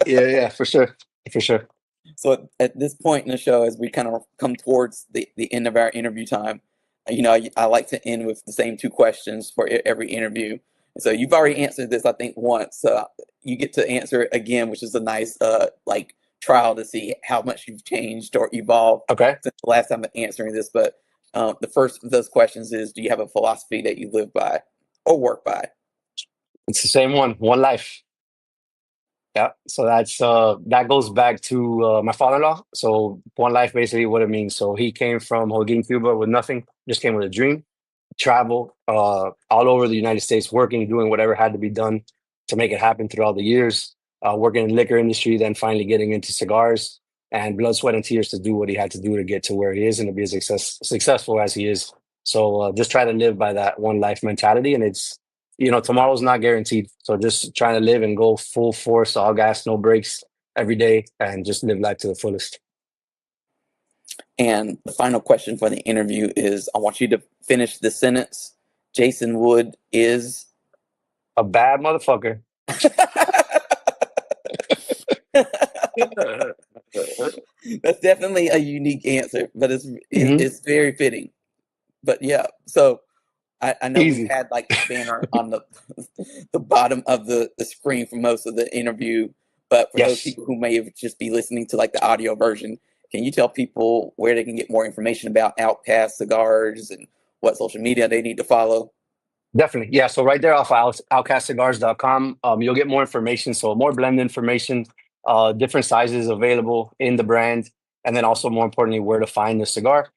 Yeah, yeah, for sure. For sure. So at this point in the show, as we kind of come towards the end of our interview time, I like to end with the same two questions for every interview. And so you've already answered this, I think, once. So you get to answer it again, which is a nice like trial to see how much you've changed or evolved Okay. since the last time of answering this. But the first of those questions is, do you have a philosophy that you live by or work by? It's the same one life. Yeah. So that goes back to my father-in-law. So one life basically what it means. So he came from Holguin, Cuba with nothing, just came with a dream, travel all over the United States, working, doing whatever had to be done to make it happen throughout the years, working in the liquor industry, then finally getting into cigars and blood, sweat, and tears to do what he had to do to get to where he is and to be as successful as he is. So just try to live by that one life mentality. And tomorrow's not guaranteed. So just trying to live and go full force, all gas, no brakes every day and just live life to the fullest. And the final question for the interview is, I want you to finish the sentence. Jason Wood is. A bad motherfucker. That's definitely a unique answer, but it's Mhm. it's very fitting. But yeah, so I know we've Easy. had like the banner on the bottom of the screen for most of the interview, but for those Yes. people who may have just be listening to like the audio version, can you tell people where they can get more information about Outcast Cigars and what social media they need to follow? Definitely. Yeah. So right there off of outcastcigars.com, you'll get more information. So more blend information, different sizes available in the brand, and then also more importantly, where to find the cigar.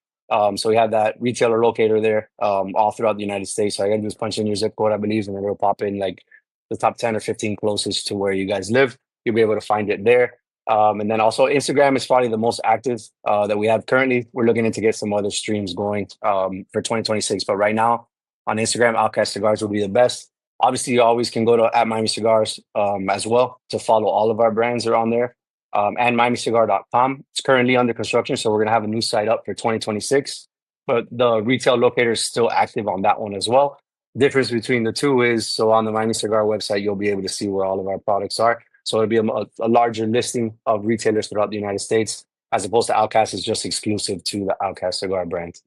So we have that retailer locator there all throughout the United States. So I gotta do is punch in your zip code, I believe, and then it'll pop in like the top 10 or 15 closest to where you guys live. You'll be able to find it there. And then also Instagram is probably the most active that we have currently. We're looking into get some other streams going for 2026. But right now, on Instagram, Outcast Cigars will be the best. Obviously, you always can go to at Miami Cigars as well to follow all of our brands are on there. And MiamiCigar.com. It's currently under construction, so we're going to have a new site up for 2026. But the retail locator is still active on that one as well. Difference between the two is so on the Miami Cigar website, you'll be able to see where all of our products are. So it'll be a larger listing of retailers throughout the United States, as opposed to Outcast is just exclusive to the Outcast Cigar brand.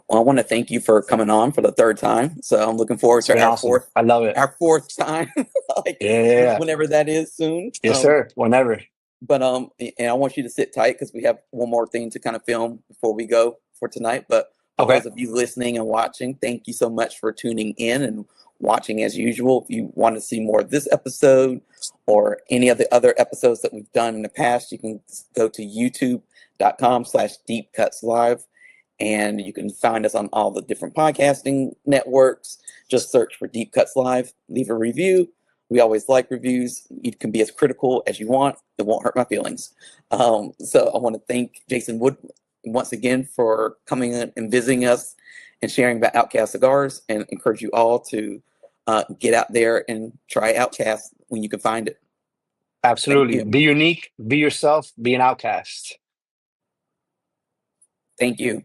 Well, I want to thank you for coming on for the third time. So I'm looking forward It's to been awesome. I love it. our fourth time, like Yeah, yeah, yeah. whenever that is soon. Yes, sir. Whenever. But and I want you to sit tight because we have one more thing to kind of film before we go for tonight. But for Okay. those of you listening and watching, thank you so much for tuning in and watching as usual. If you want to see more of this episode or any of the other episodes that we've done in the past, you can go to youtube.com/deepcutslive, and you can find us on all the different podcasting networks. Just search for Deep Cuts Live, leave a review. We always like reviews. You can be as critical as you want. It won't hurt my feelings. So I want to thank Jason Wood once again for coming in and visiting us and sharing about Outcast Cigars, and encourage you all to get out there and try Outcast when you can find it. Thank Absolutely. you. Be unique, be yourself, be an outcast. Thank you.